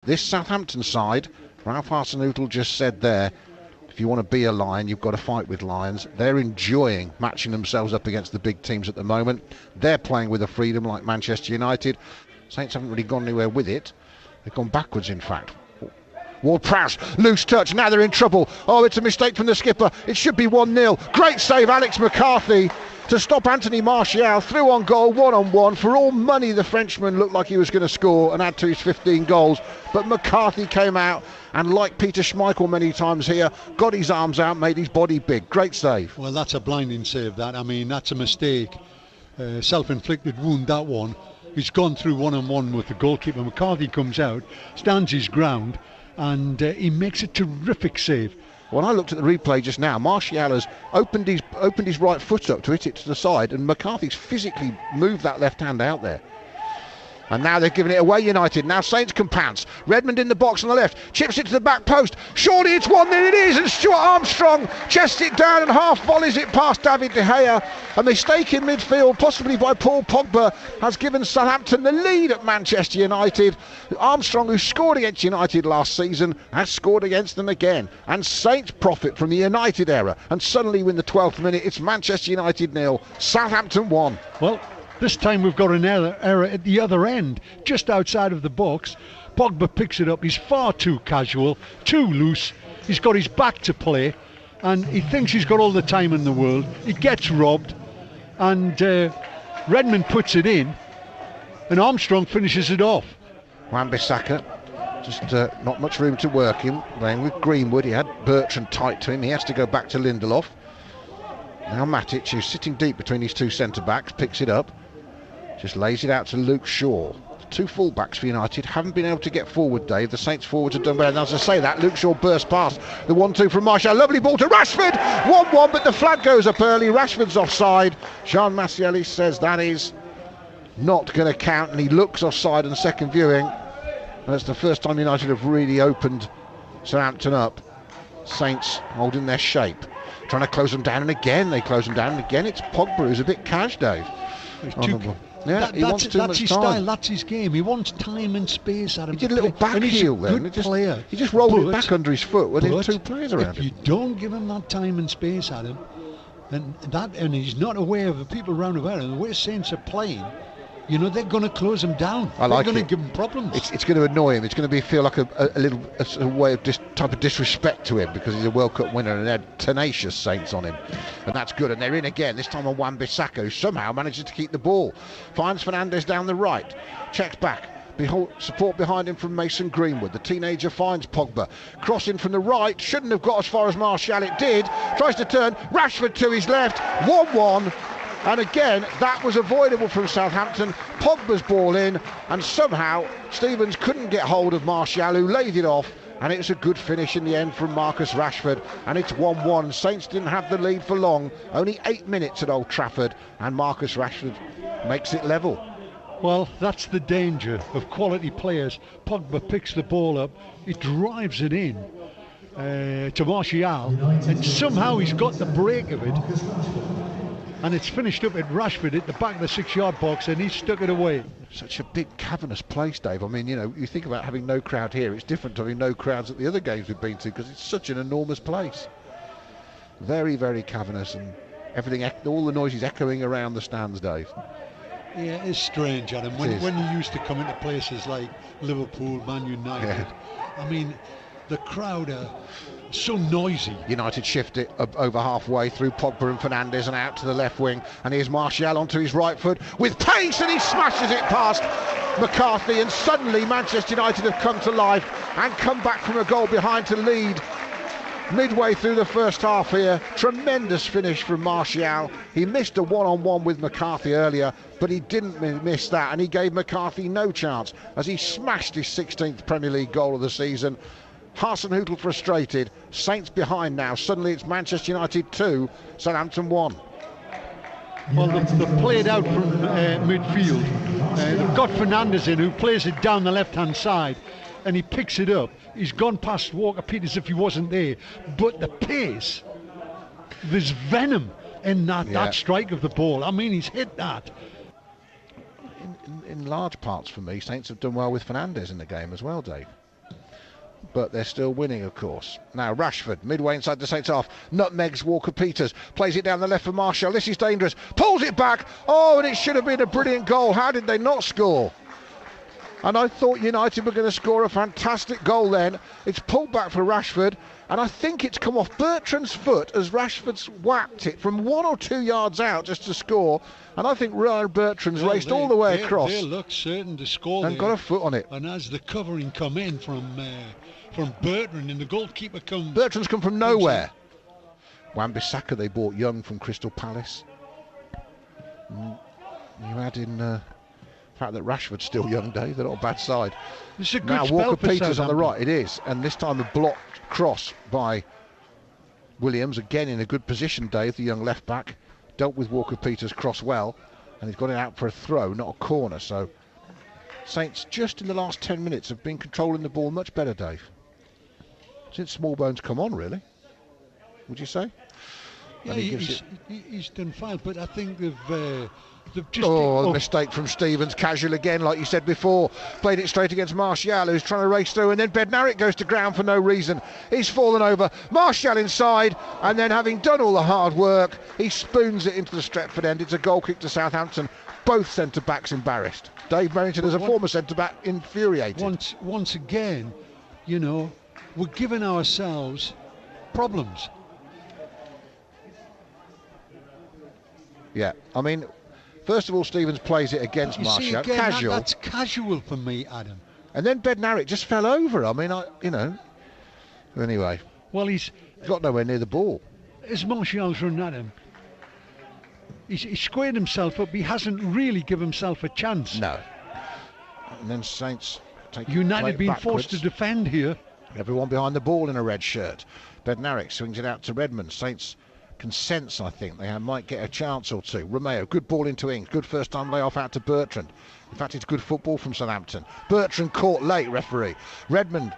This Southampton side, Ralph Hasenhüttl just said there, if you want to be a Lion, you've got to fight with Lions. They're enjoying matching themselves up against the big teams at the moment. They're playing with a freedom like Manchester United. Saints haven't really gone anywhere with it. They've gone backwards, in fact. Ward-Prowse, loose touch, now they're in trouble. Oh, it's a mistake from the skipper. It should be 1-0. Great save, Alex McCarthy, to stop Anthony Martial. Through on goal, one-on-one. For all money, the Frenchman looked like he was going to score and add to his 15 goals. But McCarthy came out and, like Peter Schmeichel many times here, got his arms out, made his body big. Great save. Well, that's a blinding save, that. I mean, that's a mistake. Self-inflicted wound, that one. He's gone through one-on-one with the goalkeeper. McCarthy comes out, stands his ground, and he makes a terrific save. When I looked at the replay just now, Martial has opened his right foot up to hit it to the side, and McCarthy's physically moved that left hand out there. And now they're giving it away, United. Now Saints can pounce. Redmond in the box on the left, chips it to the back post. Surely it's 1-0, it is, and Stuart Armstrong chests it down and half volleys it past David De Gea. A mistake in midfield, possibly by Paul Pogba, has given Southampton the lead at Manchester United. Armstrong, who scored against United last season, has scored against them again. And Saints profit from the United error. And suddenly, in the 12th minute, it's Manchester United 0, Southampton 1. Well, this time we've got an error at the other end, just outside of the box. Pogba picks it up. He's far too casual, too loose. He's got his back to play, and he thinks he's got all the time in the world. He gets robbed, and Redmond puts it in, and Armstrong finishes it off. Wan-Bissaka, just not much room to work in, playing with Greenwood. He had Bertrand tight to him. He has to go back to Lindelof. Now Matic, who's sitting deep between his two centre-backs, picks it up. Just lays it out to Luke Shaw. The two full-backs for United haven't been able to get forward, Dave. The Saints forwards have done better. And as I say that, Luke Shaw burst past the 1-2 from Martial. Lovely ball to Rashford. 1-1, but the flag goes up early. Rashford's offside. Jean Massielli says that is not going to count, and he looks offside on second viewing. And it's the first time United have really opened Southampton up. Saints holding their shape, trying to close them down, and again they close them down, and again it's Pogba who's a bit cash, Dave. He wants too much time. That's his style, that's his game. He wants time and space at him. He did a little back heel then. He just rolled it back under his foot with two players around him. If you don't give him that time and space at him, and he's not aware of the people around about him, the way Saints are playing, you know, they're going to close him down. They're going to give him problems. It's going to annoy him. It's going to feel like a way of type of disrespect to him, because he's a World Cup winner and they're tenacious Saints on him. And that's good. And they're in again, this time on Wan-Bissaka, who somehow manages to keep the ball. Finds Fernandes down the right. Checks back. Support behind him from Mason Greenwood. The teenager finds Pogba. Crossing from the right. Shouldn't have got as far as Martial. It did. Tries to turn. Rashford to his left. 1-1. And again, that was avoidable from Southampton. Pogba's ball in, and somehow Stevens couldn't get hold of Martial, who laid it off, and it's a good finish in the end from Marcus Rashford, and it's 1-1. Saints didn't have the lead for long, only 8 minutes at Old Trafford, and Marcus Rashford makes it level. Well, that's the danger of quality players. Pogba picks the ball up, he drives it in to Martial, and somehow he's got the break of it. And it's finished up at Rashford at the back of the 6-yard box, and he's stuck it away. Such a big cavernous place, Dave. I mean, you know, you think about having no crowd here, it's different to having no crowds at the other games we've been to, because it's such an enormous place. Very, very cavernous, and everything, all the noise is echoing around the stands, Dave. Yeah, it's strange, Adam. When you used to come into places like Liverpool, Man United, I mean, the crowd are so noisy. United shift it over halfway through Pogba and Fernandes and out to the left wing, and here's Martial onto his right foot with pace, and he smashes it past McCarthy, and suddenly Manchester United have come to life and come back from a goal behind to lead midway through the first half here. Tremendous finish from Martial. He missed a one-on-one with McCarthy earlier, but he didn't miss that, and he gave McCarthy no chance as he smashed his 16th Premier League goal of the season. Hasenhüttl frustrated. Saints behind now. Suddenly it's Manchester United 2, Southampton 1. Well, they've played out from midfield. They've got Fernandes in, who plays it down the left-hand side, and he picks it up. He's gone past Walker-Peters if he wasn't there. But the pace, there's venom in that strike of the ball. I mean, he's hit that. In large parts for me, Saints have done well with Fernandes in the game as well, Dave. but they're still winning, of course. Now Rashford, midway inside the Saints half, nutmegs Walker-Peters, plays it down the left for Martial. This is dangerous, pulls it back. Oh, and it should have been a brilliant goal. How did they not score? And I thought United were going to score a fantastic goal then. It's pulled back for Rashford, and I think it's come off Bertrand's foot as Rashford's whacked it from 1 or 2 yards out just to score. And I think Ryan Bertrand's raced all the way across. They look certain to score and got a foot on it. And as the covering come in from Bertrand, and the goalkeeper comes... Bertrand's come from nowhere. Wan-Bissaka they bought young from Crystal Palace. You add in... the fact that Rashford's still young, Dave, they're not a bad side. It's a good now spell Walker-Peters for on the right, it is, and this time a blocked cross by Williams, again in a good position, Dave, the young left back, dealt with Walker-Peters' cross well, and he's got it out for a throw, not a corner. So Saints just in the last 10 minutes have been controlling the ball much better, Dave, since Smallbone's come on, really, would you say? Yeah, he's done fine, but I think they've just... a mistake from Stevens, casual again, like you said before. Played it straight against Martial, who's trying to race through, and then Bednarik goes to ground for no reason. He's fallen over. Martial inside, and then having done all the hard work, he spoons it into the Stretford end. It's a goal kick to Southampton. Both centre-backs embarrassed. Dave Merrington, as a former centre-back, infuriated. Once again, we're giving ourselves problems. Yeah, I mean, first of all, Stevens plays it against Martial. Casual. That's casual for me, Adam. And then Bednarik just fell over. I mean, Anyway. Well, he's got nowhere near the ball. As Martial's run at him, he's squared himself up. He hasn't really given himself a chance. No. And then Saints take United being backwards. Forced to defend here. Everyone behind the ball in a red shirt. Bednarik swings it out to Redmond. Saints can sense, I think, they might get a chance or two. Romeo, good ball into Ings, good first time layoff out to Bertrand. In fact, it's good football from Southampton. Bertrand caught late, referee. Redmond,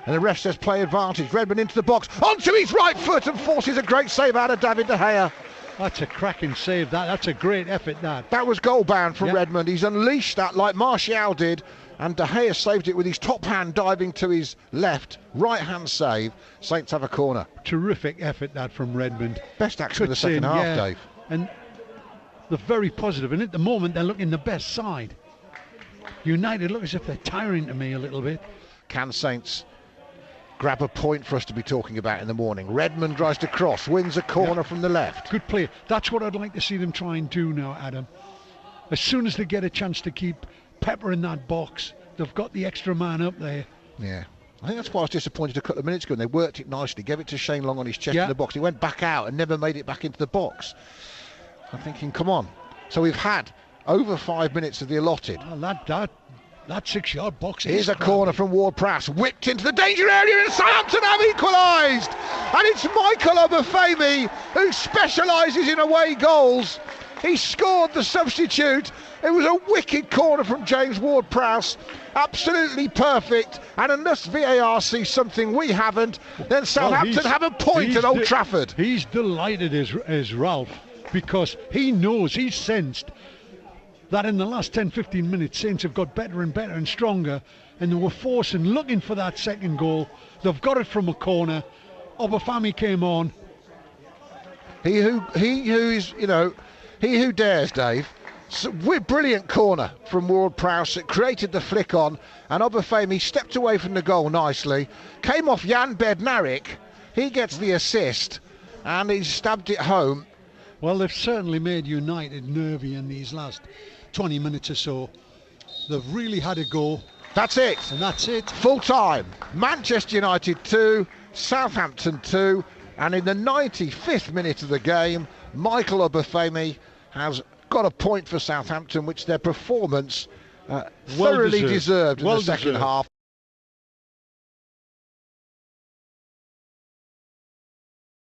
and the ref says play advantage. Redmond into the box, onto his right foot, and forces a great save out of David De Gea. That's a cracking save, that's a great effort, that. That was goal bound from Redmond. He's unleashed that like Martial did, and De Gea saved it with his top hand diving to his left, right hand save. Saints have a corner. Terrific effort that from Redmond. Best action of the second half, Dave. And they're very positive, and at the moment they're looking the best side. United look as if they're tiring to me a little bit. Can Saints grab a point for us to be talking about in the morning? Redmond tries to cross, wins a corner from the left. Good play. That's what I'd like to see them try and do now, Adam. As soon as they get a chance to keep Pepper in that box, they've got the extra man up there. Yeah, I think that's why I was disappointed a couple of minutes ago, and they worked it nicely, gave it to Shane Long on his chest in the box. He went back out and never made it back into the box. I'm thinking, come on. So we've had over 5 minutes of the allotted. Well, that 6-yard box is... Here's a corner from Ward-Prowse, whipped into the danger area, and Southampton have equalised. And it's Michael Obafemi who specialises in away goals. He scored the substitute. It was a wicked corner from James Ward-Prowse, absolutely perfect. And unless VAR sees something we haven't, then Southampton have a point at Old Trafford. He's delighted as Ralph, because he knows, he's sensed that in the last 10-15 minutes Saints have got better and better and stronger, and they were forcing, looking for that second goal. They've got it from a corner. Obafemi came on. He who dares, Dave. Brilliant corner from Ward-Prowse. It created the flick on, and Obafemi stepped away from the goal nicely. Came off Jan Bednarik. He gets the assist, and he's stabbed it home. Well, they've certainly made United nervy in these last 20 minutes or so. They've really had a go. That's it. And that's it. Full time. Manchester United 2, Southampton 2, and in the 95th minute of the game, Michael Obafemi has got a point for Southampton, which their performance thoroughly deserved in the second half.